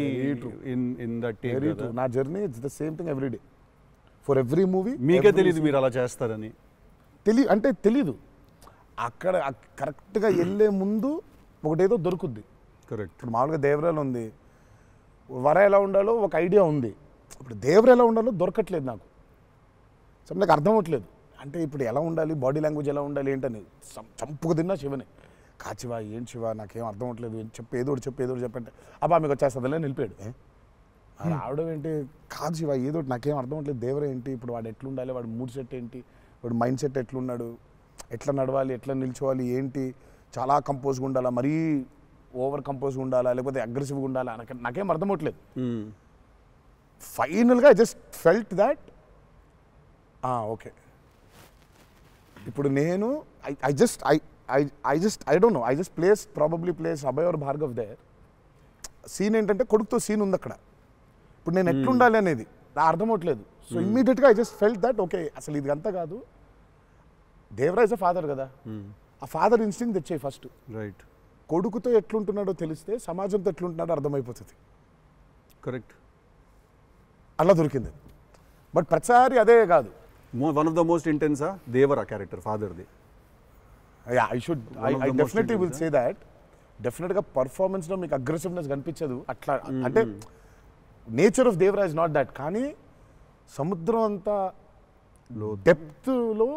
in that take. నా journey it's the same thing every day for every movie. మీకే తెలియదు మీరు అలా చేస్తారని? తెలీదు. అక్కడ కరెక్ట్గా వెళ్ళే ముందు ఒకటేదో దొరుకుద్ది. కరెక్ట్. ఇప్పుడు మామూలుగా దేవరాలు ఉంది, వర ఎలా ఉండాలో ఒక ఐడియా ఉంది. ఇప్పుడు దేవర ఎలా ఉండాలో దొరకట్లేదు నాకు. సో నాకు అర్థం అవ్వట్లేదు. అంటే ఇప్పుడు ఎలా ఉండాలి, బాడీ లాంగ్వేజ్ ఎలా ఉండాలి ఏంటని చంపుకు తిన్నా శివని. కాచివా ఏంటి శివ నాకేం అర్థం అవ్వట్లేదు, ఏదో చెప్పంటే అబ్బా మీకు వచ్చేస్తుందిలే నిలిపాడు. రావడం ఏంటి, కాదు శివ ఏదో నాకేం అర్థం అవ్వట్లేదు, దేవర ఏంటి, ఇప్పుడు వాడు ఎట్లుండాలి, వాడు మూడ్ సెట్ ఏంటి, వాడు మైండ్ సెట్ ఎట్లున్నాడు, ఎట్లా నడవాలి, ఎట్లా నిల్చోవాలి ఏంటి, చాలా కంపోజ్గా ఉండాలా, మరీ ఓవర్ కంపోజ్గా ఉండాలా, లేకపోతే అగ్రెసివ్గా ఉండాలా, నాకేం అర్థం అవ్వట్లేదు. ఫైనల్గా I just felt that okay ఇప్పుడు నేను I don't know, I just probably place Abhay or Bhargav there. Scene ఏంటంటే కొడుకుతో సీన్ ఉంది అక్కడ. ఇప్పుడు నేను ఎట్లుండాలి అనేది నా అర్థం అవట్లేదు. సో ఇమ్మీడియట్గా I just felt that okay అసలు ఇది అంతా కాదు, దేవరా ఇస్ అ ఫాదర్ కదా, ఆ ఫాదర్ ఇన్స్టింక్ట్ తెచ్చాయి ఫస్ట్. రైట్. కొడుకుతో ఎట్లుంటున్నాడో తెలిస్తే సమాజంతో ఎట్లుంటున్నాడో అర్థమైపోతుంది. కరెక్ట్. అలా దొరికింది. బట్ ప్రతిసారి అదే కాదు. వన్ ఆఫ్ ద మోస్ట్ ఇంటెన్సా దేవరా క్యారెక్టర్ ఫాదర్ది? I definitely will say that. డెఫినెట్గా పర్ఫార్మెన్స్లో మీకు అగ్రెసివ్నెస్ కనిపించదు అట్లా. అంటే nature of Devara is not that. కానీ సముద్రం అంతా డెప్త్లో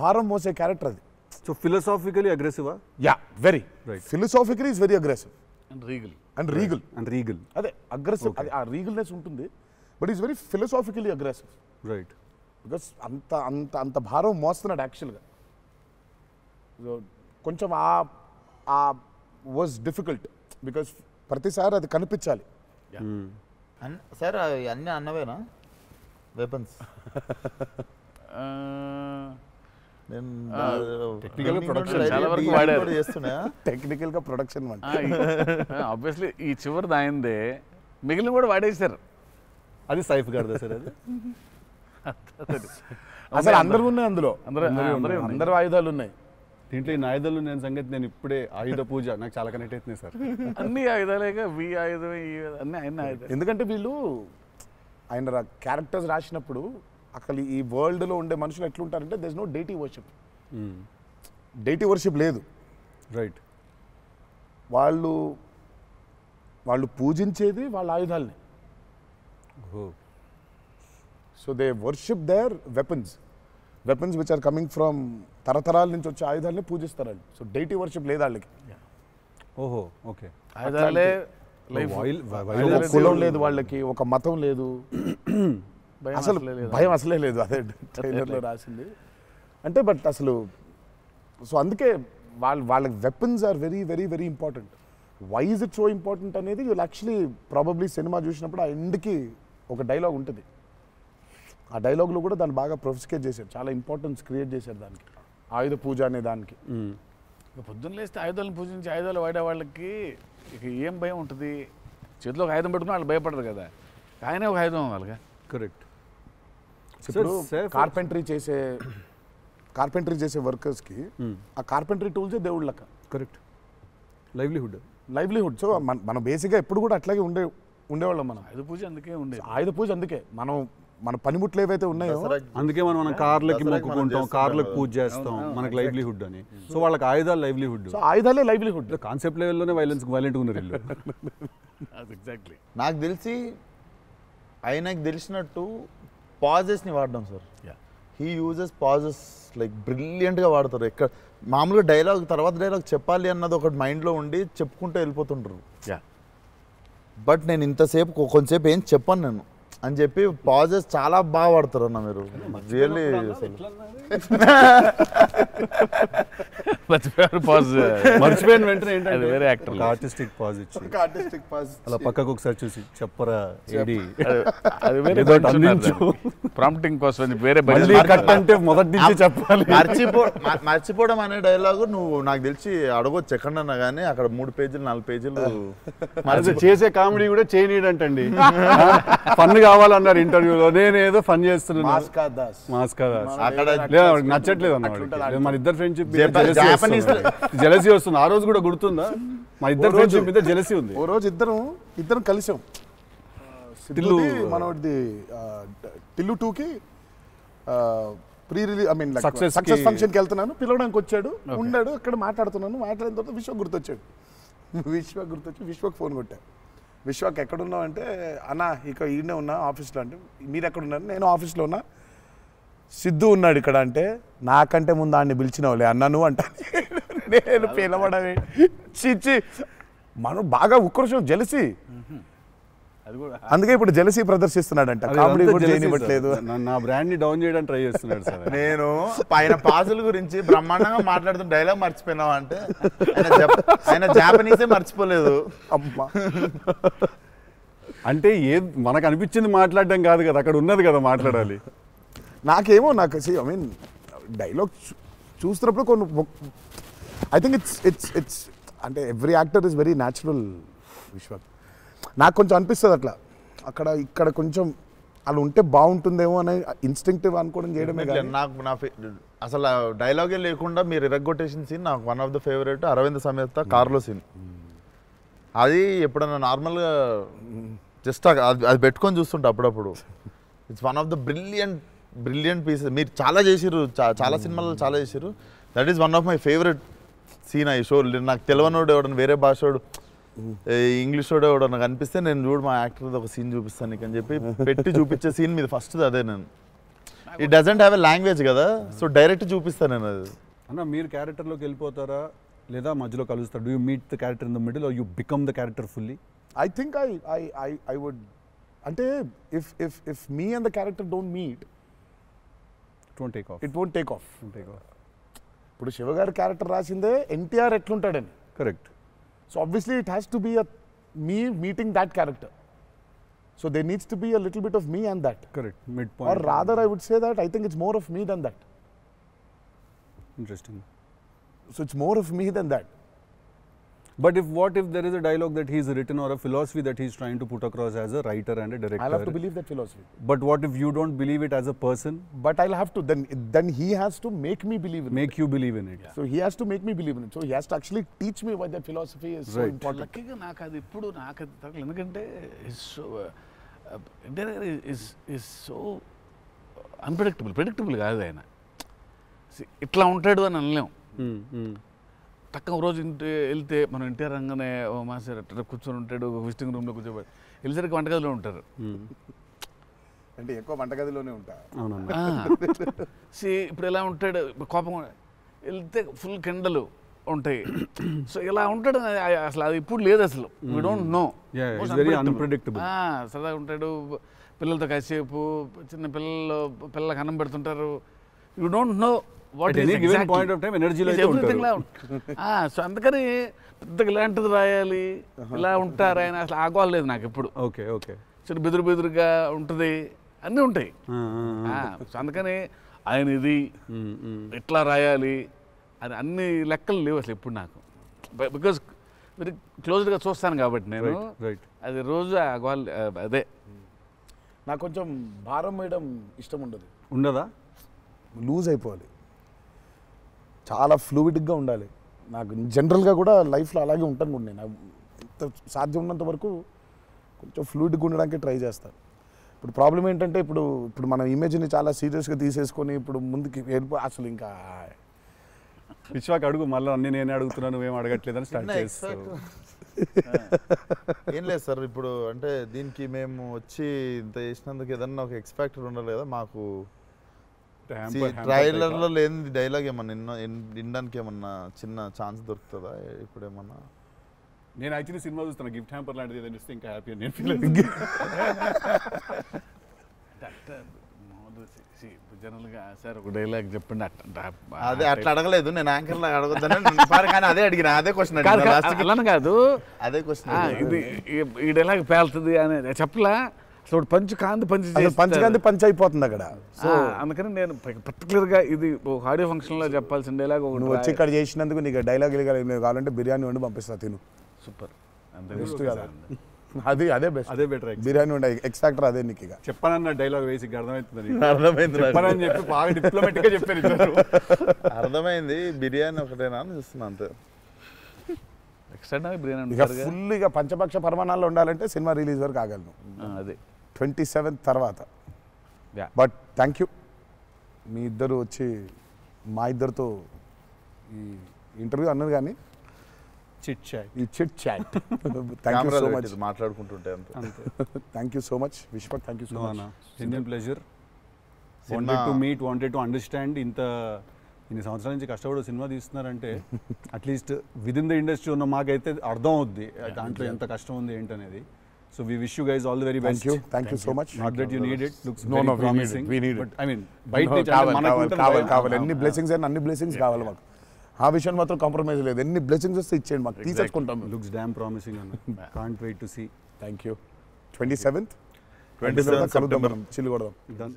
భారం మోసే క్యారెక్టర్ అది. సో ఫిలసాఫికలీ అగ్రెసివా? Yeah, very right. Philosophically is very aggressive and regal. అదే అగ్రెసివ్, అది ఆ రీగల్నెస్ ఉంటుంది. But is very philosophically aggressive. Right. Because అంత అంత అంత భారం మోస్తున్నాడు యాక్చువల్గా. కొంచెం ఆ వాజ్ డిఫికల్ట్ బికాస్ ప్రతిసారి అది కనిపించాలి. సార్ అన్నీ అన్నవేనా వెపన్స్? టెక్నికల్గా ప్రొడక్షన్ ఆబ్వియస్లీ ఈ చివరిది ఆయనదే, మిగిలిన కూడా వాడేశారు. అది సైఫ్ గారిదా సార్? అది అసలు అందరూ ఉన్నాయి అందులో, అందరూ ఆయుధాలు ఉన్నాయి దీంట్లో. ఈ ఆయుధాలు నేను సంగతి నేను ఇప్పుడే ఆయుధ పూజ నాకు చాలా కనెక్ట్ అవుతున్నాయి సార్. అన్ని ఆయుధాలేక వి ఆయుధం అన్ని ఆయన ఆయుధాలు. ఎందుకంటే వీళ్ళు ఆయన క్యారెక్టర్స్ రాసినప్పుడు అక్కడ ఈ వరల్డ్లో ఉండే మనుషులు ఎట్లుంటారంటే there is no deity worship. Deity worship లేదు. రైట్. వాళ్ళు పూజించేది వాళ్ళ ఆయుధాలని. So they worship their weapons which are coming from తరతరాల నుంచి వచ్చే ఆయుధాలని పూజిస్తారు వాళ్ళు. సో డైటీ వర్షిప్ లేదు వాళ్ళకి. ఓహో, ఓకే. ఆయుధాలే లైఫ్ ఒక కులం లేదు వాళ్ళకి, ఒక మతం లేదు, అసలు భయం అసలే లేదు. అదే ట్రైలర్లో రాసింది అంటే. బట్ అసలు సో అందుకే వాళ్ళకి weapons are very very very important. Why is it so important అనేది యూల్ యాక్చువల్లీ ప్రాబబ్లీ సినిమా చూసినప్పుడు ఆ ఎండ్కి ఒక డైలాగ్ ఉంటుంది. ఆ డైలాగ్లో కూడా దాన్ని బాగా ప్రొఫిస్కేట్ చేశారు, చాలా ఇంపార్టెన్స్ క్రియేట్ చేశారు దానికి, ఆయుధ పూజ అనే దానికి. ఇక పొద్దున్న లేస్తే ఆయుధాలను పూజించి ఆయుధాలు వాడే వాళ్ళకి ఇక ఏం భయం ఉంటుంది? చేతిలో ఒక ఆయుధం పెట్టుకుని వాళ్ళు భయపడరు కదా, ఆయనే ఒక ఆయుధం వాళ్ళగా. కరెక్ట్. ఇప్పుడు కార్పెంటరీ చేసే వర్కర్స్కి ఆ కార్పెంటరీ టూల్సే దేవుళ్ళ లెక్క. కరెక్ట్. లైవ్లీహుడ్. సో మనం బేసిక్గా ఎప్పుడు కూడా అట్లాగే ఉండేవాళ్ళం. మనం ఆయుధ పూజ అందుకే ఉండేది. ఆయుధ పూజ అందుకే మన పనిముట్లు ఏవైతే ఉన్నాయో అందుకే మనం కార్లకి మొక్కుకుంటాం, కార్లకు పూజ చేస్తాం, మనకు లైవ్లీహుడ్ అని. సో వాళ్ళకి ఆయుధాలు లైవ్లీహుడ్. సో ఆయుధాలే లైవ్లీహుడ్. కాన్సెప్ట్ లెవెల్లోనే వైలెంట్గా ఉన్నారు వీళ్ళు. ఎగ్జాక్ట్లీ. నాకు తెలిసి ఆయనకు తెలిసినట్టు పాజెస్ని వాడడం sir. He uses pauses like బ్రిలియంట్గా వాడతారు. ఎక్కడ మామూలుగా డైలాగ్ తర్వాత డైలాగ్ చెప్పాలి అన్నది ఒకటి మైండ్లో ఉండి చెప్పుకుంటూ వెళ్ళిపోతుంటారు. బట్ నేను ఇంతసేపు కొంచెంసేపు ఏం చెప్పాను నేను అని చెప్పి పాజెస్ చాలా బాగా వాడతారు అన్న మీరు. రియల్లీ మర్చిపోయిన వెంటనే అది వేరే యాక్టర్ ఆర్టిస్టిక్ పాజ్ ఇచ్చి అలా పక్కకు ఒకసారి చూసి చెప్పరా ఏడి అది వేరే ప్రాంప్టింగ్ కోసం వేరే కట్ అంటే మొదటి నుంచి చెప్పాలి. మర్చిపోవడం అనే డైలాగు నువ్వు నాకు తెలిసి అడగొచ్చు ఎక్కడన్నా కానీ అక్కడ 3 పేజీలు 4 పేజీలు చేసే కామెడీ కూడా చేయనీడంటండి. ఫన్ కావాలన్నారు ఇంటర్వ్యూలో, నేనేదో ఫన్ చేస్తున్నాను. మాస్కా దాస్ అక్కడ నచ్చట్లేదు అన్నమాట. మన ఇద్దరు ఫ్రెండ్షిప్ జెలసీ వస్తుంది. ఆ రోజు కూడా గుర్తుందా? మా ఇద్దరు ఫ్రెండ్షిప్ మీద జెలసీ ఉంది. ఓ రోజు ఇద్దరం కలిసాం. మనది టిల్లు 2కి pre release I mean success ఫంక్షన్కి వెళ్తున్నాను, పిలవడానికి వచ్చాడు, ఉన్నాడు అక్కడ, మాట్లాడిన తర్వాత విశ్వ గుర్తొచ్చాడు. విశ్వకు ఫోన్ కొట్టాను. విశ్వక్ ఎక్కడున్నావు అంటే, అన్న ఇక ఈయనే ఉన్నా ఆఫీస్లో. అంటే మీరు ఎక్కడున్నారు? నేను ఆఫీస్లో ఉన్నా. సిద్ధు ఉన్నాడు ఇక్కడ అంటే, నాకంటే ముందు ఆయన్ని పిలిచినవులే అన్నా నువ్వు అంటా. నేను పిలవడమే చిచ్చి. మనం బాగా ఉక్రోషం, జెలసీ. అందుకే ఇప్పుడు జెలసీ ప్రదర్శిస్తున్నాడంట. కామెడీ కూడా చేయనివ్వట్లేదు. నా బ్రాండ్ ని డౌన్ చేయడానికి ట్రై చేస్తున్నాడు సార్. నేను ఆయన పాజుల గురించి బ్రహ్మాండంగా మాట్లాడుతున్న డైలాగ్ మర్చిపోయినావా అంటే, ఆయన జాపనీసే మర్చిపోలేదు. అమ్మా అంటే మనకు అనిపించింది మాట్లాడడం కాదు కదా, అక్కడ ఉన్నది కదా మాట్లాడాలి. నాకు ఐ మీన్ డైలాగ్ చూస్తున్నప్పుడు కొన్ని ఐ థింక్ ఇట్స్ అంటే every actor is very natural. Vishwak నాకు కొంచెం అనిపిస్తుంది అట్లా, ఇక్కడ కొంచెం అలా ఉంటే బాగుంటుందేమో అని ఇన్స్టింక్టివ్ అనుకోవడం చేయడమే. నాకు అసలు డైలాగే లేకుండా మీరు ఇరగ్గొట్టేసిన సీన్ నాకు one of the favourite. Aravinda Sametha కార్లో సీన్. అది ఎప్పుడన్నా నార్మల్గా జస్ట్ అది పెట్టుకొని చూస్తుంటే అప్పుడప్పుడు it's one of the brilliant pieces. మీరు చాలా చేసిర్రు, చాలా సినిమాలు చాలా చేసిర్రు. That is one of my favourite scene. ఈ షో నాకు తెలియనోడు ఎవడన్నా, వేరే భాషోడు, ఇంగ్లీష్ వాడు ఎవడన్నా కనిపిస్తే నేను చూడు మా యాక్టర్ ఒక సీన్ చూపిస్తాను నీకు అని చెప్పి పెట్టి చూపించే సీన్ మీద ఫస్ట్ అదే. నేను it doesn't have a language కదా, సో డైరెక్ట్ చూపిస్తాను నేను. అది అన్న మీరు క్యారెక్టర్లోకి వెళ్ళిపోతారా లేదా మధ్యలో కలుస్తారు? Do you meet the character in the middle or you become the character fully? I think I would, అంటే if me and the character don't meet, it won't take off. ఇప్పుడు శివగారి క్యారెక్టర్ రాసిందే ఎన్టీఆర్ ఎట్లుంటాడని. Correct. So obviously it has to be me meeting that character. So there needs to be a little bit of me and that. Correct. Midpoint. Or rather I would say that I think it's more of me than that. Interesting. So it's more of me than that. But what if there is a dialogue that he's written or a philosophy that he's trying to put across as a writer and a director? I'll have to believe that philosophy. But what if you don't believe it as a person? But I'll have to. Then he has to make me believe in it. Make you believe in it. Yeah. So he has to make me believe in it. So he has to actually teach me why that philosophy is so important. లక్కీగా నాకు అది ఇప్పుడు నాకు అది తగ్గలేదు. ఎందుకంటే ఇస్ సో ప్రెడిక్టబుల్ కాదు ఆయన. ఇట్లా ఉంటాడు అని అనలేము. టక్క రోజు వెళ్తే మనం ఎన్టీఆర్ రంగానే మాస్టర్ అట్లా కూర్చొని ఉంటాడు, విజిటింగ్ రూమ్లో కూర్చోబెట్టి వెళ్ళేసరికి వంటగదిలో ఉంటారు. అంటే ఎక్కువ వంటగదిలోనే ఉంటారు. అవునన్నా. ఇప్పుడు ఎలా ఉంటాడు, కోపం వెళ్తే ఫుల్ కెండలు, ఉంటాయి. సో ఇలా ఉంటాడు అసలు అది ఇప్పుడు లేదు అసలు. We don't know. Very unpredictable. సరదాగా ఉంటాడు, పిల్లలతో కాసేపు, చిన్న పిల్లలకు అన్నం పెడుతుంటారు. You don't know what point of time ఎనర్జీలో సో అందుకని పెద్దగా ఇలాంటిది రాయాలి, ఇలా ఉంటారు ఆయన అసలు ఆగోలేదు నాకు ఎప్పుడు. Okay okay. చిన్న బెదురుగా ఉంటుంది, అన్నీ ఉంటాయి. సో అందుకని ఆయన ఇది ఎట్లా రాయాలి అది అన్ని లెక్కలు లేవు అసలు ఎప్పుడు నాకు. బికాజ్ వెరీ క్లోజ్డ్గా చూస్తాను కాబట్టి నేను అది రోజు అదే. నాకు కొంచెం భారం వేయడం ఇష్టం ఉండదా? లూజ్ అయిపోవాలి, చాలా ఫ్లూయిడ్గా ఉండాలి. నాకు జనరల్గా కూడా లైఫ్లో అలాగే ఉంటాను కూడా నేను. ఎంత సాధ్యం ఉన్నంత వరకు కొంచెం ఫ్లూయిడ్గా ఉండడానికి ట్రై చేస్తాను. ఇప్పుడు ప్రాబ్లం ఏంటంటే ఇప్పుడు మన ఇమేజ్ని చాలా సీరియస్గా తీసేసుకొని ఇప్పుడు ముందుకి అసలు ఇంకా విశ్వాక్ అడుగు మళ్ళీ అన్ని నేనే అడుగుతున్నాను, నువ్వేం అడగట్లేదని స్టార్ట్ చేస్తావు. ఏం లేదు సార్, ఇప్పుడు అంటే దీనికి మేము వచ్చి ఇంత చేసినందుకు ఏదన్నా ఒక ఎక్స్పెక్టర్ ఉండాలి కదా మాకు. ట్రైలర్లో లేని డైలాగ్ ఏమన్నా వినడానికి ఏమన్నా చిన్న ఛాన్స్ దొరుకుతుందా ఇప్పుడు ఏమన్నా? నేను యాక్చువల్లీ సినిమా చూస్తాను, గిఫ్ట్ హ్యాంపర్ లాంటిది ఏదైనా ఇస్తే ఇంకా హ్యాపీ నేను ఫీల్ జనరల్గా సార్ ఒక డైలాగ్ చెప్పండి. అదే అట్లా అడగలేదు నేను, యాంకర్ లాగా అడగొద్దని కానీ అదే అడిగిన, అదే క్వశ్చన్ అలా కాదు, అదే క్వశ్చన్. ఇది ఈ డైలాగ్ పేలుతుంది అని చెప్పలా. అసలు పంచ్ పంచ్ అయిపోతుంది అక్కడ. సో అందుకని నేను పర్టికులర్గా ఇది ఒక ఆడియో ఫంక్షన్లో చెప్పాల్సిన డైలాగ్ ఒకటి. నువ్వు వచ్చి ఇక్కడ చేసినందుకు నీకు డైలాగ్ కావాలంటే బిర్యానీ వండి పంపిస్తా, తిను. సూపర్. బెస్ట్ కదా అది, అదే బెస్ట్, అదే బెటర్. బిర్యానీ వండి ఎక్స్ ఫ్యాక్టర్ అదే నీకు. ఇక చెప్పానన్న డైలాగ్ వేసి అర్థమవుతుంది, అర్థమైంది చెప్పానని చెప్పి బాగా డిప్లొమాటిక్ గా చెప్పారు. అర్థమైంది. బిర్యానీ ఒకటేనా అని చూస్తున్నా అంతే. ఎక్స్ట్రా బిర్యానీ ఇక ఫుల్ ఇక పంచపక్ష పరమాణాల్లో ఉండాలంటే సినిమా రిలీజ్ వరకు ఆగలను, అదే 27th తర్వాత. బట్ థ్యాంక్ యూ మీ ఇద్దరు వచ్చి మా ఇద్దరితో ఈ ఇంటర్వ్యూ అన్నది కానీ ఈ chit chat. Thank you so much. మాట్లాడుకుంటుంటే అంతే. Thank you so much Vishwak, thank you so much. Genuine pleasure. Wanted to meet, wanted to understand. ఇన్ని సంవత్సరాల నుంచి కష్టపడి సినిమా తీస్తున్నారంటే అట్లీస్ట్ విదిన్ ద ఇండస్ట్రీ ఉన్న మాకైతే అర్థం అవుద్ది దాంట్లో ఎంత కష్టం ఉంది ఏంటనేది. So we wish you guys all the very best. Thank you so much. Not that you need it. Looks no, very promising. We need it. But I mean, బయట నుంచి కావాలి ఎన్ని బ్లెస్సింగ్స్ అయినా అన్ని బ్లెస్సింగ్స్ కావాలి మాకు. ఆ విషయం మాత్రం కాంప్రమైజ్ లేదు. ఎన్ని బ్లెస్సింగ్స్ వస్తే ఇచ్చేయండి మాకు, తీసేసుకుంటాం. Looks damn promising అన్న. Can't wait to see. Thank you. 27th September చిల్లు కొడదాం. Done.